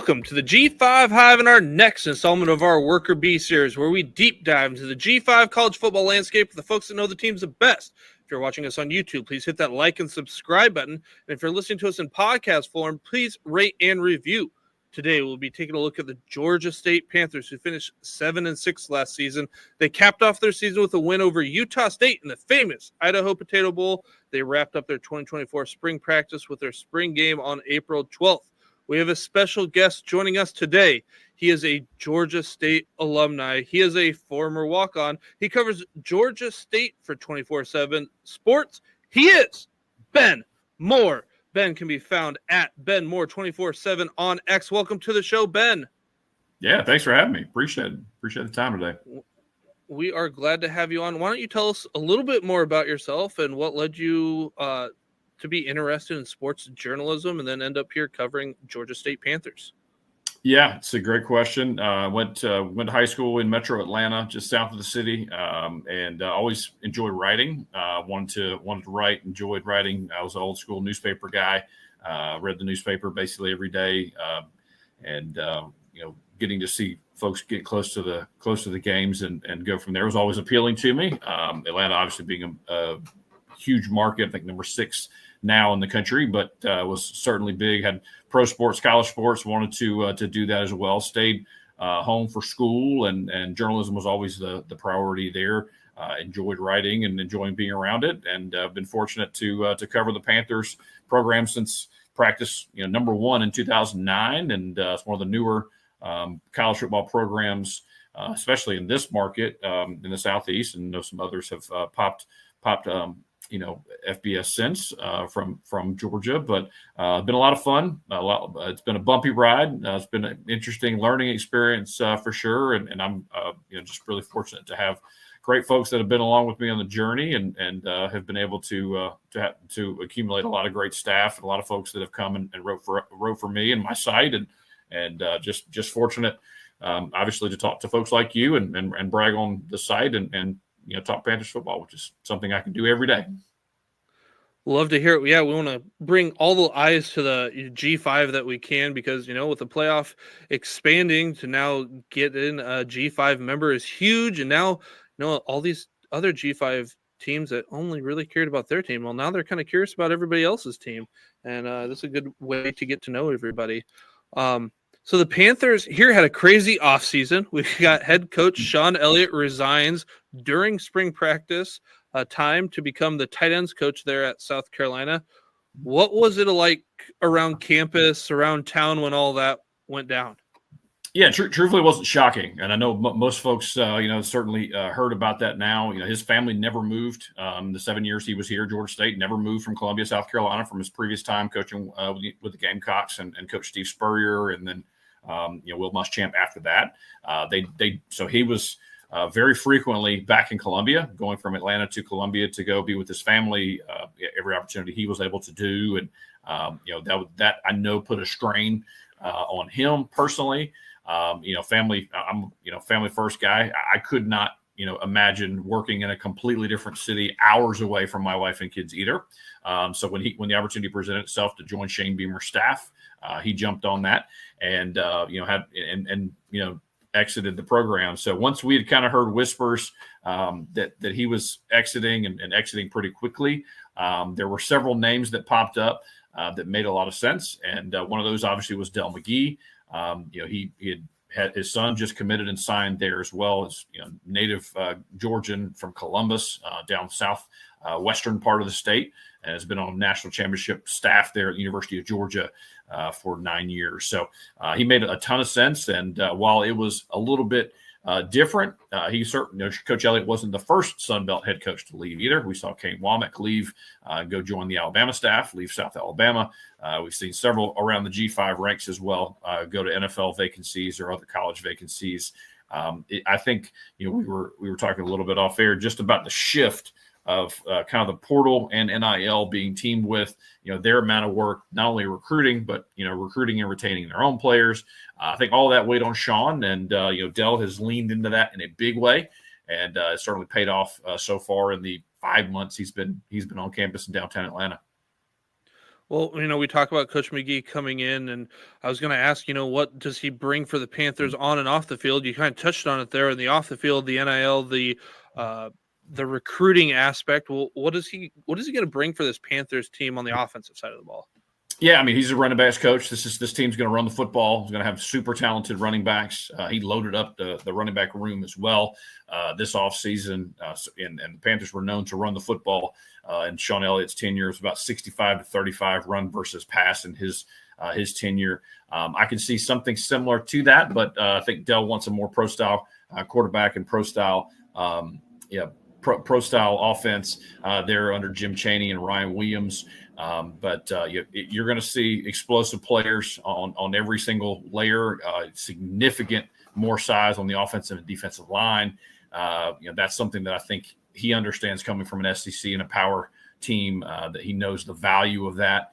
Welcome to the G5 Hive and our next installment of our Worker Bee series, where we deep dive into the G5 college football landscape with the folks that know the teams the best. If you're watching us on YouTube, please hit that like and subscribe button. And if you're listening to us in podcast form, please rate and review. Today, we'll be taking a look at the Georgia State Panthers, who finished 7-6 last season. They capped off their season with a win over Utah State in the famous Idaho Potato Bowl. They wrapped up their 2024 spring practice with their spring game on April 12th. We have a special guest joining us today. He is a Georgia State alumni. He is a former walk-on. He covers Georgia State for 24/7 Sports. He is Ben Moore. Ben can be found at Ben Moore 24/7 on X. Welcome to the show, Ben. Yeah, thanks for having me. Appreciate it. Appreciate the time today. We are glad to have you on. Why don't you tell us a little bit more about yourself and what led you to be interested in sports journalism and then end up here covering Georgia State Panthers? Yeah, it's a great question. Went to high school in Metro Atlanta, just south of the city, and always enjoyed writing. Wanted to write, enjoyed writing. I was an old school newspaper guy. Read the newspaper basically every day, and getting to see folks get close to the games and go from there was always appealing to me. Atlanta obviously being a huge market, I think number 6 now in the country, but was certainly big, had pro sports, college sports, wanted to do that as well. Stayed home for school, and journalism was always the priority there. Enjoyed writing and enjoying being around it, and been fortunate to cover the Panthers program since practice, number 1 in 2009, and it's one of the newer college football programs, especially in this market in the Southeast, and some others have popped FBS since from Georgia, but been a lot of fun. It's been a bumpy ride. It's been an interesting learning experience for sure, and I'm just really fortunate to have great folks that have been along with me on the journey, and have been able to accumulate a lot of great staff and a lot of folks that have come and wrote for me and my site, and just fortunate, obviously, to talk to folks like you and brag on the site and talk Panthers football, which is something I can do every day. Love to hear it. Yeah, we want to bring all the eyes to the G5 that we can, because, with the playoff expanding to now get in a G5 member is huge. And now, all these other G5 teams that only really cared about their team, well, now they're kind of curious about everybody else's team. And this is a good way to get to know everybody. So the Panthers here had a crazy offseason. We got head coach Sean Elliott resigns during spring practice, time to become the tight ends coach there at South Carolina. What was it like around campus, around town when all that went down? Yeah, truthfully, it wasn't shocking. And I know most folks, certainly heard about that now. His family never moved. The 7 years he was here, Georgia State, never moved from Columbia, South Carolina, from his previous time coaching with the Gamecocks and Coach Steve Spurrier, and then Will Muschamp after that. So he was very frequently back in Columbia, going from Atlanta to Columbia to go be with his family every opportunity he was able to do. And, that I know put a strain on him personally. Family, I'm, family first guy. I could not, imagine working in a completely different city, hours away from my wife and kids either. So when the opportunity presented itself to join Shane Beamer's staff, he jumped on that and, exited the program. So once we had kind of heard whispers that he was exiting and exiting pretty quickly, there were several names that popped up that made a lot of sense. And one of those obviously was Del McGee. He had his son just committed and signed there, as well as native Georgian from Columbus, down south western part of the state, and has been on national championship staff there at the University of Georgia for 9 years. So he made a ton of sense. And while it was a little bit different, he certainly, Coach Elliott wasn't the first Sun Belt head coach to leave either. We saw Kane Womack leave, go join the Alabama staff, leave South Alabama. We've seen several around the G5 ranks as well go to NFL vacancies or other college vacancies. I think we were talking a little bit off air just about the shift of kind of the portal and NIL being teamed with, their amount of work, not only recruiting, but, recruiting and retaining their own players. I think all that weighed on Sean, and, Del has leaned into that in a big way, and it's certainly paid off so far in the 5 months he's been on campus in downtown Atlanta. Well, we talk about Coach McGee coming in, and I was going to ask, what does he bring for the Panthers on and off the field? You kind of touched on it there in the off the field, the NIL, the recruiting aspect. Well, what is he going to bring for this Panthers team on the offensive side of the ball? Yeah, I mean, he's a running backs coach. This team's going to run the football. He's going to have super talented running backs. He loaded up the running back room as well this offseason. And the Panthers were known to run the football. And Sean Elliott's tenure was about 65 to 35 run versus pass in his tenure. I can see something similar to that, but I think Dell wants a more pro-style quarterback and pro-style pro-style offense there under Jim Chaney and Ryan Williams. But you're going to see explosive players on every single layer, significant more size on the offensive and defensive line. That's something that I think he understands coming from an SEC and a power team, that he knows the value of that,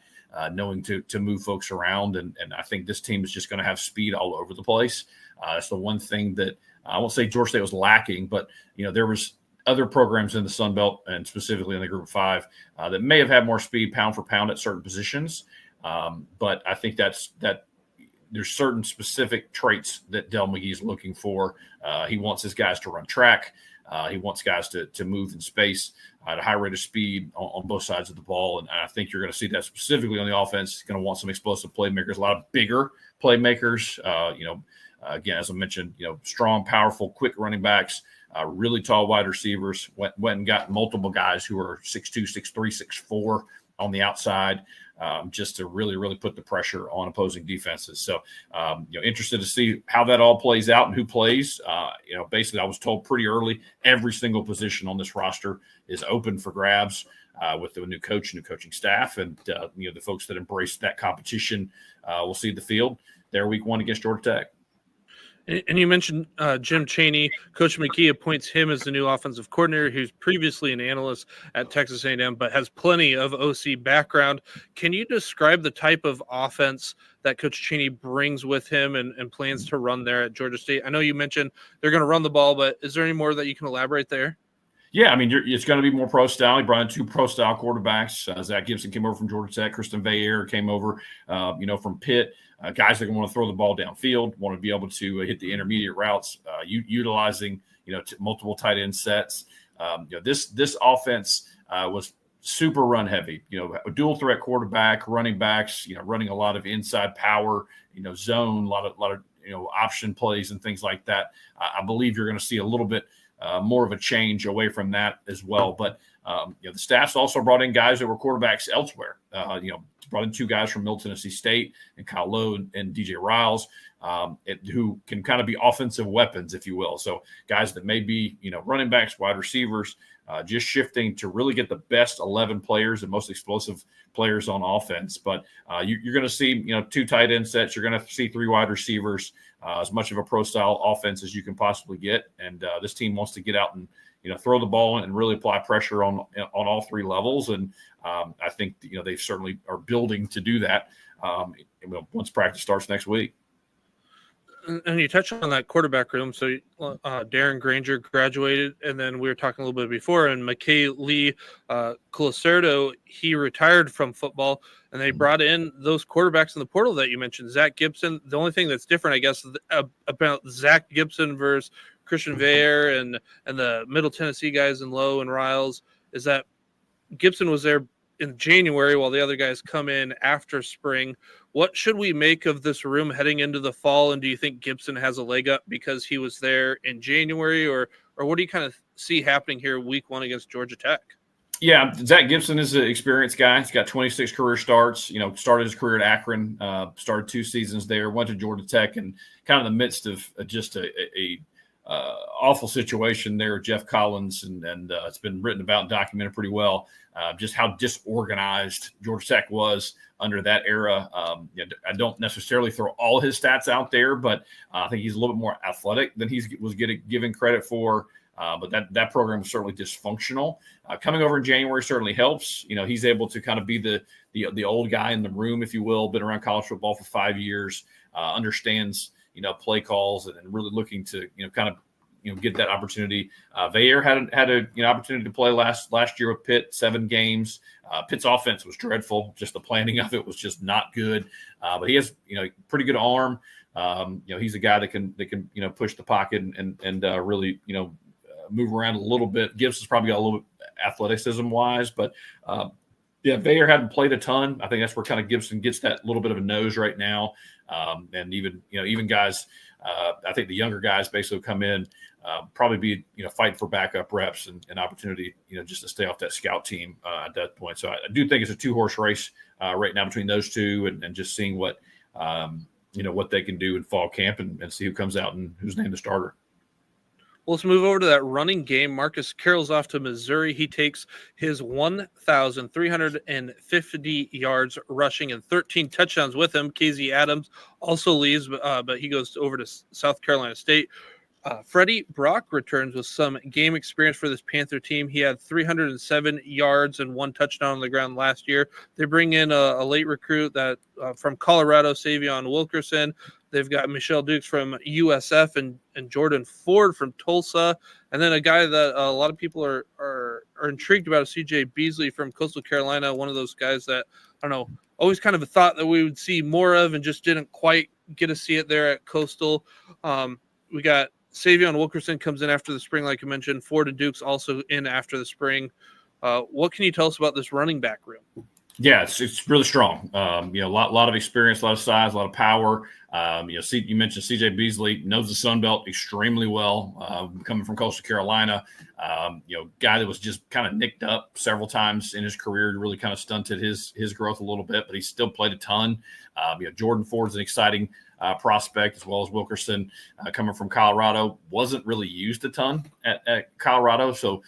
knowing to move folks around. And I think this team is just going to have speed all over the place. That's the one thing that I won't say Georgia State was lacking, but, there was other programs in the Sun Belt and specifically in the Group of Five that may have had more speed pound for pound at certain positions. But I think that there's certain specific traits that Del McGee is looking for. He wants his guys to run track. He wants guys to move in space at a high rate of speed on both sides of the ball. And I think you're going to see that specifically on the offense. He's going to want some explosive playmakers, a lot of bigger playmakers. Again, as I mentioned, strong, powerful, quick running backs. Really tall wide receivers, went and got multiple guys who are 6'2", 6'3", 6'4" on the outside, just to really, really put the pressure on opposing defenses. So, interested to see how that all plays out and who plays. Basically, I was told pretty early every single position on this roster is open for grabs with the new coach, new coaching staff, and the folks that embrace that competition will see the field there week 1 against Georgia Tech. And you mentioned Jim Chaney. Coach McGee appoints him as the new offensive coordinator, who's previously an analyst at Texas A&M, but has plenty of OC background. Can you describe the type of offense that Coach Chaney brings with him and plans to run there at Georgia State? I know you mentioned they're going to run the ball, but is there any more that you can elaborate there? Yeah, I mean, it's going to be more pro-style. He brought in 2 pro-style quarterbacks. Zach Gibson came over from Georgia Tech. Kristen Veyer came over, from Pitt. Guys that can want to throw the ball downfield, want to be able to hit the intermediate routes, utilizing multiple tight end sets. This offense was super run heavy. A dual threat quarterback, running backs, running a lot of inside power, zone, a lot of option plays and things like that. I believe you're going to see a little bit more of a change away from that as well. But the staff's also brought in guys that were quarterbacks elsewhere. Brought in 2 guys from Middle Tennessee State and Kyle Lowe and DJ Riles, who can kind of be offensive weapons, if you will. So guys that may be, running backs, wide receivers, just shifting to really get the best 11 players and most explosive players on offense. But you're going to see, 2 tight end sets. You're going to see 3 wide receivers, as much of a pro-style offense as you can possibly get. And this team wants to get out and, throw the ball and really apply pressure on all 3 levels. And I think, they certainly are building to do that once practice starts next week. And you touched on that quarterback room. So Darren Granger graduated, and then we were talking a little bit before, and McKay Lee Colacerdo, he retired from football, and they brought in those quarterbacks in the portal that you mentioned. Zach Gibson. The only thing that's different, I guess, about Zach Gibson versus Christian Veyer and the Middle Tennessee guys in Lowe and Riles is that Gibson was there in January while the other guys come in after spring. What should we make of this room heading into the fall? And do you think Gibson has a leg up because he was there in January, or what do you kind of see happening here week 1 against Georgia Tech? Yeah, Zach Gibson is an experienced guy. He's got 26 career starts, started his career at Akron, started 2 seasons there, went to Georgia Tech, and kind of in the midst of just a awful situation there, Jeff Collins, and it's been written about and documented pretty well, just how disorganized Georgia Tech was under that era. I don't necessarily throw all his stats out there, but I think he's a little bit more athletic than he was given credit for. But that program was certainly dysfunctional. Coming over in January certainly helps. He's able to kind of be the old guy in the room, if you will, been around college football for 5 years, understands play calls, and really looking to kind of get that opportunity. Vayer had a opportunity to play last year with Pitt, 7 games. Pitt's offense was dreadful. Just the planning of it was just not good. But he has pretty good arm. He's a guy that can push the pocket and really move around a little bit. Gibbs has probably got a little bit athleticism wise, but Vayer hadn't played a ton. I think that's where kind of Gibson gets that little bit of a nose right now. And even guys, I think the younger guys basically come in, probably be fighting for backup reps and opportunity, just to stay off that scout team at that point. So I do think it's a 2-horse race right now between those two, and just seeing what what they can do in fall camp and see who comes out and who's named the starter. Well, let's move over to that running game. Marcus Carroll's off to Missouri. He takes his 1,350 yards rushing and 13 touchdowns with him. KZ Adams also leaves, but he goes over to South Carolina State. Freddie Brock returns with some game experience for this Panther team. He had 307 yards and 1 touchdown on the ground last year. They bring in a late recruit that from Colorado, Savion Wilkerson. They've got Michelle Dukes from USF and Jordan Ford from Tulsa. And then a guy that a lot of people are intrigued about is CJ Beasley from Coastal Carolina, one of those guys that, I don't know, always kind of a thought that we would see more of and just didn't quite get to see it there at Coastal. We got Savion Wilkerson comes in after the spring, like you mentioned. Ford and Dukes also in after the spring. What can you tell us about this running back room? Yeah, it's really strong. A lot of experience, a lot of size, a lot of power. You mentioned CJ Beasley knows the Sun Belt extremely well, coming from Coastal Carolina. Guy that was just kind of nicked up several times in his career, really kind of stunted his growth a little bit, but he still played a ton. Jordan Ford's an exciting prospect, as well as Wilkerson, coming from Colorado. Wasn't really used a ton at Colorado, so.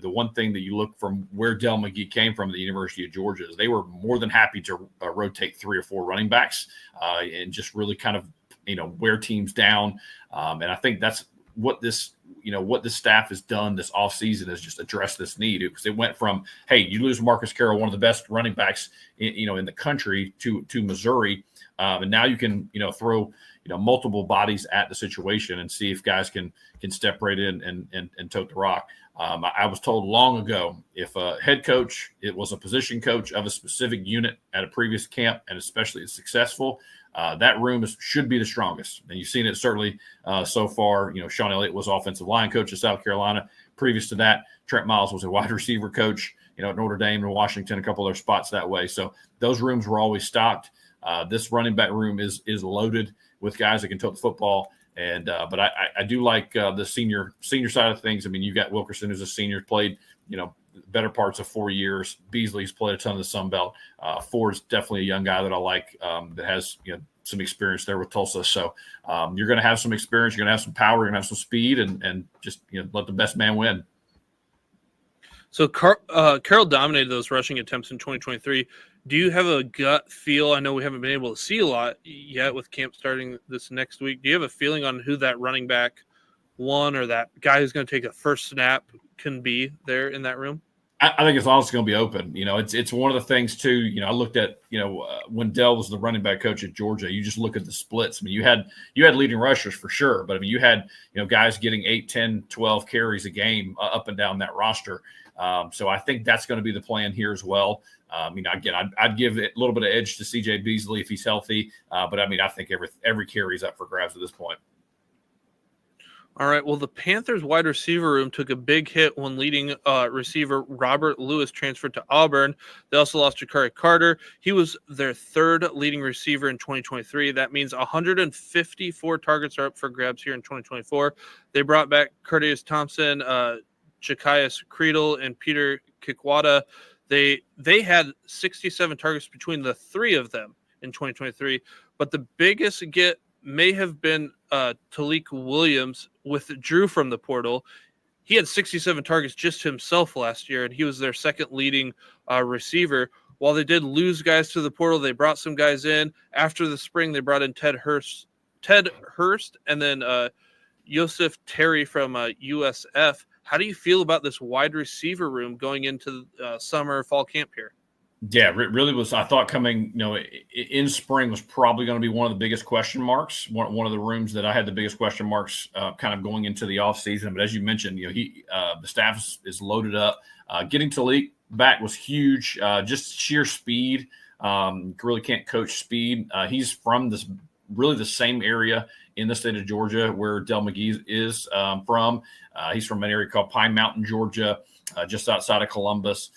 The one thing that you look from where Del McGee came from, the University of Georgia, is they were more than happy to rotate 3 or 4 running backs and just really kind of, wear teams down. And I think that's what this staff has done this offseason is just address this need, because it went from, hey, you lose Marcus Carroll, one of the best running backs, in the country to Missouri. And now you can, throw, multiple bodies at the situation and see if guys can step right in and tote the rock. I was told long ago, if a head coach, it was a position coach of a specific unit at a previous camp, and especially is successful, that room should be the strongest. And you've seen it certainly so far. Sean Elliott was offensive line coach at South Carolina. Previous to that, Trent Miles was a wide receiver coach, at Notre Dame and Washington, a couple of their spots that way. So those rooms were always stocked. This running back room is loaded with guys that can tote the football. And but I do like the senior side of things. I mean, you've got Wilkerson, who's a senior, played better parts of 4 years. Beasley's played a ton of the Sun Belt. Ford's definitely a young guy that I like, that has some experience there with Tulsa. So you're going to have some experience, you're going to have some power, you're going to have some speed, and just let the best man win. So Carroll dominated those rushing attempts in 2023. Do you have a gut feel? I know we haven't been able to see a lot yet with camp starting this next week. Do you have a feeling on who that running back one or that guy who's going to take a first snap can be there in that room? I think it's honestly going to be open. It's one of the things too. I looked at when Dell was the running back coach at Georgia. You just look at the splits. I mean, you had leading rushers for sure, but I mean, you had guys getting 8, 10, 12 carries a game up and down that roster. So I think that's going to be the plan here as well. Again, I'd give it a little bit of edge to CJ Beasley if he's healthy, but I mean, I think every carry is up for grabs at this point. All right. Well, the Panthers wide receiver room took a big hit when leading receiver Robert Lewis transferred to Auburn. They also lost Jakari Carter. He was their 3rd leading receiver in 2023. That means 154 targets are up for grabs here in 2024. They brought back Curtis Thompson, Jakias Creedle, and Peter Kikwata. They had 67 targets between the 3 of them in 2023, but the biggest get may have been Talik Williams withdrew from the portal. He had 67 targets just himself last year, and he was their 2nd leading receiver. While they did lose guys to the portal, they brought some guys in. After the spring, they brought in Ted Hurst, and then Yosef Terry from USF. How do you feel about this wide receiver room going into summer, fall camp here? Yeah, really was. I thought coming, in spring was probably going to be one of the biggest question marks. One of the rooms that I had the biggest question marks, kind of going into the offseason. But as you mentioned, the staff is loaded up. Getting Talik back was huge. Just sheer speed. Really can't coach speed. He's from the same area in the state of Georgia where Del McGee is from. He's from an area called Pine Mountain, Georgia, just outside of Columbus.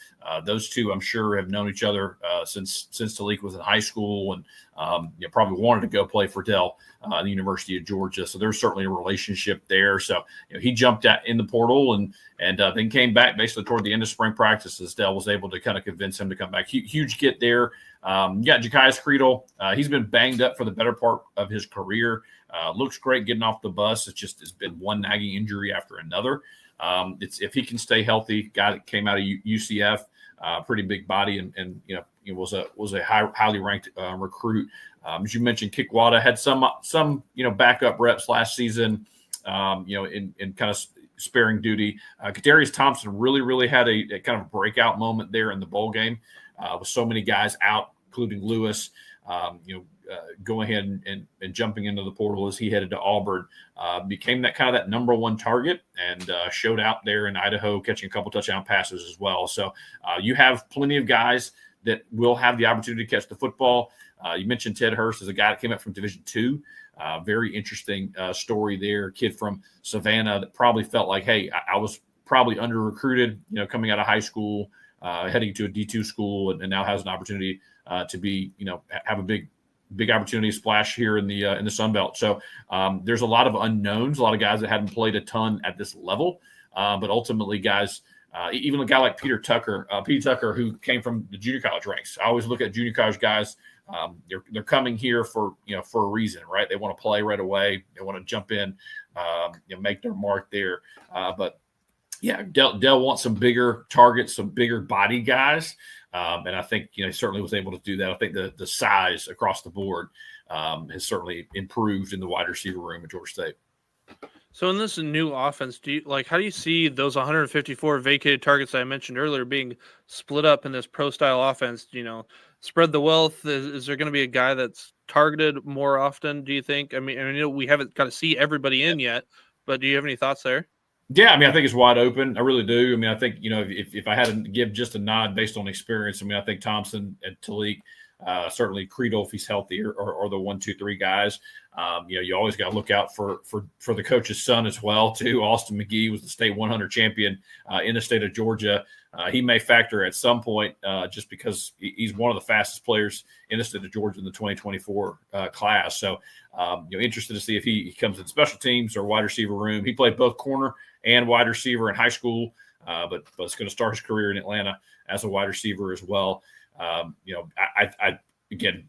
Those two, I'm sure, have known each other since Talik was in high school, and probably wanted to go play for Del, the University of Georgia. So there's certainly a relationship there. So he jumped out in the portal and then came back basically toward the end of spring practices. Del was able to kind of convince him to come back. Huge get there. You got Ja'Kias Creedle. He's been banged up for the better part of his career. Looks great getting off the bus. It's been one nagging injury after another. If he can stay healthy, guy that came out of UCF, pretty big body, and was a highly ranked recruit. As you mentioned, Kikwada had some backup reps last season, in kind of sparing duty. Kadarius Thompson really had a kind of breakout moment there in the bowl game, with so many guys out, including Lewis. Going ahead and jumping into the portal as he headed to Auburn, became that number one target, and showed out there in Idaho, catching a couple touchdown passes as well. So you have plenty of guys that will have the opportunity to catch the football. You mentioned Ted Hurst as a guy that came up from Division II. Very interesting story there. Kid from Savannah that probably felt like, hey, I was probably under recruited, coming out of high school, heading to a D2 school, and now has an opportunity to be, have a big opportunity splash here in the Sun Belt. So there's a lot of unknowns, a lot of guys that hadn't played a ton at this level, but ultimately guys, even a guy like Peter Tucker, who came from the junior college ranks. I always look at junior college guys. They're coming here for a reason, right? They want to play right away. They want to jump in, make their mark there. But yeah, Del wants some bigger targets, some bigger body guys. And I think, he certainly was able to do that. I think the size across the board has certainly improved in the wide receiver room at Georgia State. So in this new offense, how do you see those 154 vacated targets that I mentioned earlier being split up in this pro style offense? Spread the wealth. Is there going to be a guy that's targeted more often? Do you think? I mean, we haven't got to see everybody in yet, but do you have any thoughts there? Yeah, I think it's wide open. I really do. I think, if I had to give just a nod based on experience, I think Thompson and Talik, certainly Creedle, if he's healthy, or the 1, 2, 3 guys. You always got to look out for the coach's son as well, too. Austin McGee was the state 100 champion in the state of Georgia. He may factor at some point, just because he's one of the fastest players in the state of Georgia in the 2024 class. So, interested to see if he comes in special teams or wide receiver room. He played both corner and wide receiver in high school, but is going to start his career in Atlanta as a wide receiver as well. Again,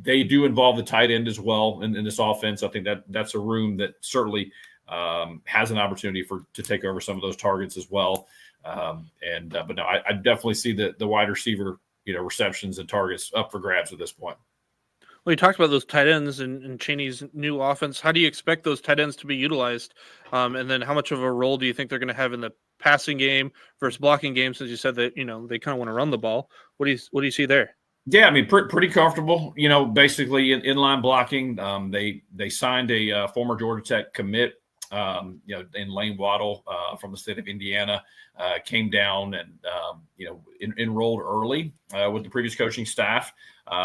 they do involve the tight end as well in this offense. I think that's a room that certainly has an opportunity to take over some of those targets as well. But no, I definitely see the wide receiver, receptions and targets up for grabs at this point. Well, you talked about those tight ends and Chaney's new offense. How do you expect those tight ends to be utilized? And then how much of a role do you think they're going to have in the passing game versus blocking game? Since you said that, they kind of want to run the ball. What do you see there? Yeah, pretty comfortable, basically in inline blocking. They signed a former Georgia Tech commit, in Lane Waddle from the state of Indiana, came down and, enrolled early with the previous coaching staff.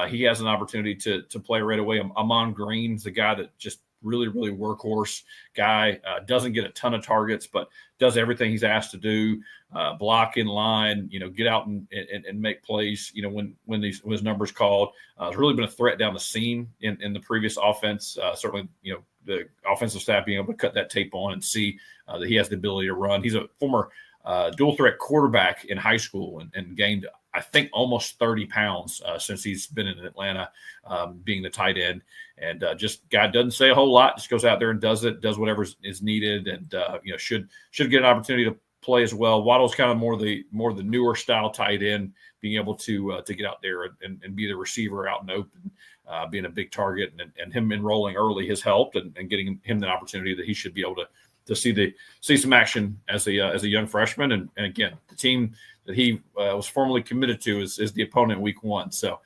He has an opportunity to play right away. Amon Green's the guy that just really workhorse guy, doesn't get a ton of targets, but does everything he's asked to do, block in line, get out and make plays, when his numbers called. It's really been a threat down the seam in the previous offense. Certainly, the offensive staff being able to cut that tape on and see that he has the ability to run. He's a former dual threat quarterback in high school and gained, I think, almost 30 pounds since he's been in Atlanta, being the tight end. And just guy doesn't say a whole lot, just goes out there and does whatever is needed, and should get an opportunity to play as well. Waddle's kind of more the newer style tight end, being able to get out there and be the receiver out and open, being a big target, and him enrolling early has helped and getting him the opportunity that he should be able to to see some action as a young freshman. And again, the team that he was formerly committed to is the opponent week 1. So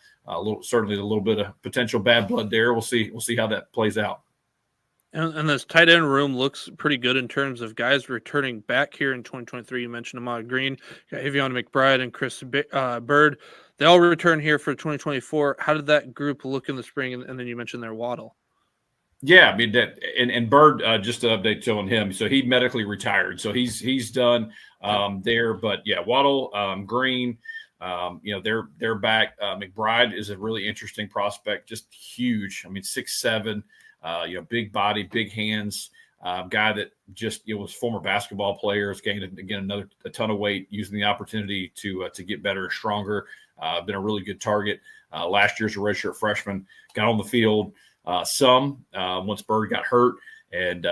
certainly a little bit of potential bad blood there. We'll see how that plays out. And this tight end room looks pretty good in terms of guys returning back here in 2023. You mentioned Ahmad Green, Avion McBride, and Chris Bird. They all return here for 2024. How did that group look in the spring? And then you mentioned their Waddle. Yeah, I mean that, and Bird, just to update on him. So he medically retired, so he's done there. But yeah, Waddle, Green, they're back. McBride is a really interesting prospect, just huge. I mean, 6'7", big body, big hands. Guy that just was former basketball player, has gained again a ton of weight, using the opportunity to get better, stronger. Been a really good target. Last year's a redshirt freshman, got on the field once Bird got hurt, and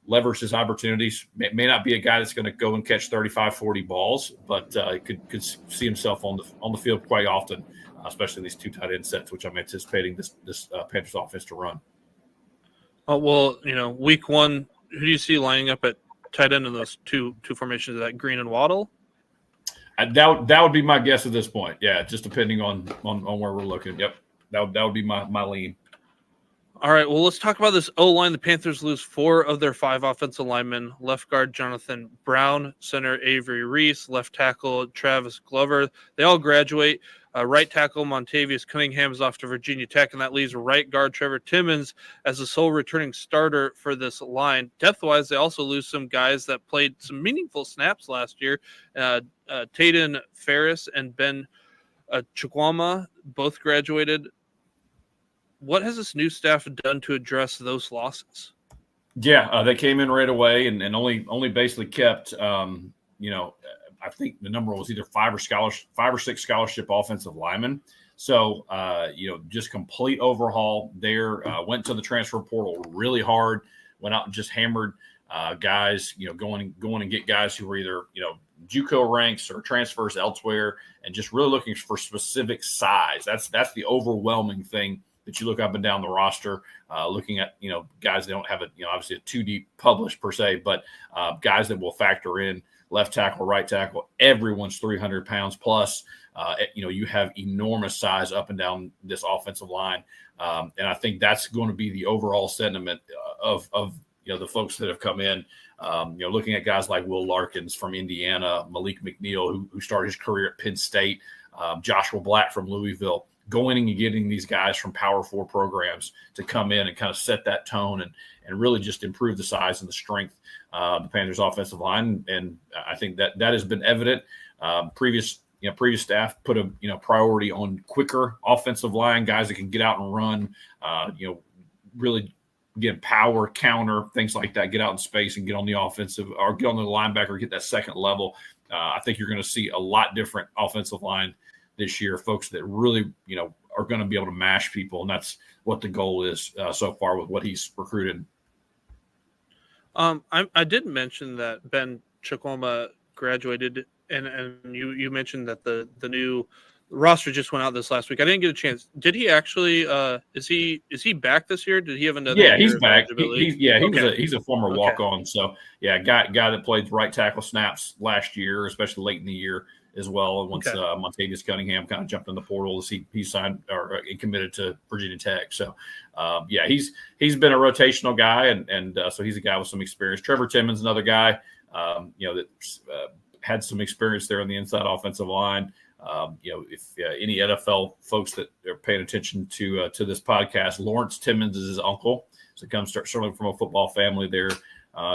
leveraged his opportunities. May not be a guy that's going to go and catch 35, 40 balls, but could see himself on the field quite often, especially in these 2 tight end sets, which I'm anticipating this Panthers offense to run. Well, week 1, who do you see lining up at tight end in those two formations of that Green and Waddle? That would be my guess at this point. Yeah, just depending on where we're looking. Yep, that would be my lean. All right, well, let's talk about this O-line. The Panthers lose 4 of their 5 offensive linemen. Left guard Jonathan Brown, center Avery Reese, left tackle Travis Glover. They all graduate. Right tackle Montavious Cunningham is off to Virginia Tech, and that leaves right guard Trevor Timmons as the sole returning starter for this line. Depth-wise, they also lose some guys that played some meaningful snaps last year. Tayden Ferris and Ben Chukwuma both graduated. What has this new staff done to address those losses? Yeah, they came in right away and only basically kept, I think the number was either 5 or 6 scholarship offensive linemen. So, just complete overhaul there. Went to the transfer portal really hard. Went out and just hammered guys. Going and get guys who were either JUCO ranks or transfers elsewhere, and just really looking for specific size. That's the overwhelming thing that you look up and down the roster, looking at, guys that don't have obviously a 2 deep published per se, but guys that will factor in left tackle, right tackle. Everyone's 300 pounds plus. You have enormous size up and down this offensive line. And I think that's going to be the overall sentiment of the folks that have come in, looking at guys like Will Larkins from Indiana, Malik McNeil, who started his career at Penn State, Joshua Black from Louisville, going and getting these guys from Power 4 programs to come in and kind of set that tone and really just improve the size and the strength of the Panthers offensive line. And I think that has been evident. Previous staff put a priority on quicker offensive line, guys that can get out and run, really get power, counter, things like that, get out in space and get on the offensive or get on the linebacker, get that second level. I think you're going to see a lot different offensive line this year, folks that really, are going to be able to mash people. And that's what the goal is so far with what he's recruited. I did mention that Ben Chukwuma graduated, and you mentioned that the new roster just went out this last week. I didn't get a chance. Did he actually? Is he back this year? Did he have another? Yeah, he's back. He's a former walk-on. So yeah, guy that played right tackle snaps last year, especially late in the year as well. And once Montavious Cunningham kind of jumped in the portal as he signed or committed to Virginia Tech. So he's been a rotational guy, and so he's a guy with some experience. Trevor Timmons, another guy, that had some experience there on the inside offensive line. If any NFL folks that are paying attention to this podcast, Lawrence Timmons is his uncle. So comes certainly from a football family there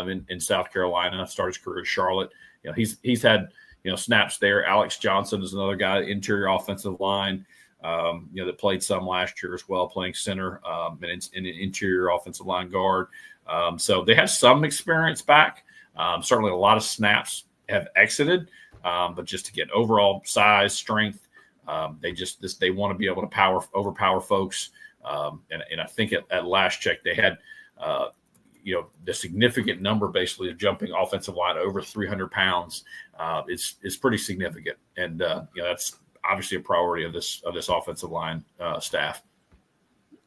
in South Carolina. Started his career in Charlotte. He's had snaps there. Alex Johnson is another guy, interior offensive line, that played some last year as well, playing center and in interior offensive line guard. So they have some experience back. Certainly a lot of snaps have exited, but just to get overall size, strength, they want to be able to overpower folks. And I think at last check they had the significant number basically of jumping offensive line over 300 pounds is pretty significant. And that's obviously a priority of this offensive line staff.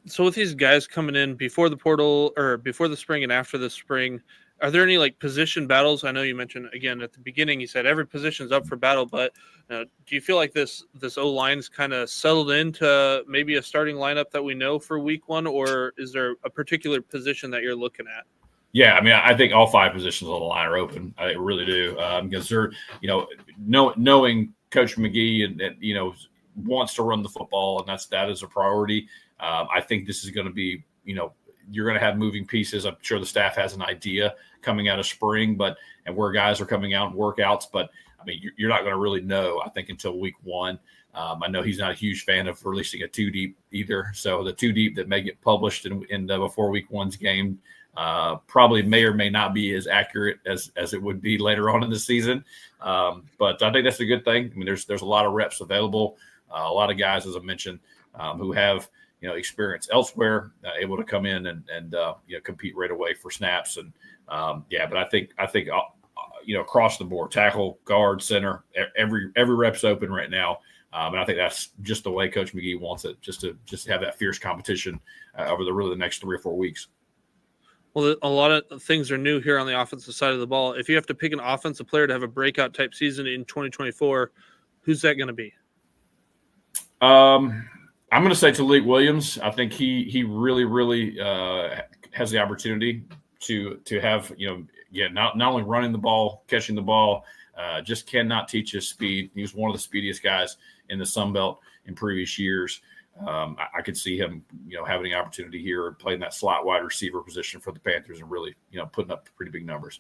So with these guys coming in before the portal or before the spring and after the spring, are there any like position battles? I know you mentioned again at the beginning, you said every position's up for battle, but do you feel like this O-line's kind of settled into maybe a starting lineup that we know for week 1, or is there a particular position that you're looking at? Yeah, I mean, I think all 5 positions on the line are open. I really do, because they're, knowing Coach McGee and wants to run the football, and that is a priority. I think this is going to be, you're going to have moving pieces. I'm sure the staff has an idea coming out of spring, and where guys are coming out in workouts. But I mean, you're not going to really know, I think, until week 1. I know he's not a huge fan of releasing a 2 deep either. So the 2 deep that may get published in before week 1's game probably may or may not be as accurate as it would be later on in the season. But I think that's a good thing. I mean, there's a lot of reps available. A lot of guys, as I mentioned, who have experience elsewhere, able to come in and compete right away for snaps. And but I think across the board, tackle, guard, center, every rep's open right now. And I think that's just the way Coach McGee wants it, just to have that fierce competition over the next 3 or 4 weeks. Well, a lot of things are new here on the offensive side of the ball. If you have to pick an offensive player to have a breakout type season in 2024, who's that going to be? I'm going to say Talik Williams. I think he really has the opportunity to have, not only running the ball, catching the ball, just cannot teach his speed. He was one of the speediest guys in the Sun Belt in previous years. I could see him, having the opportunity here and playing that slot wide receiver position for the Panthers and really, putting up pretty big numbers.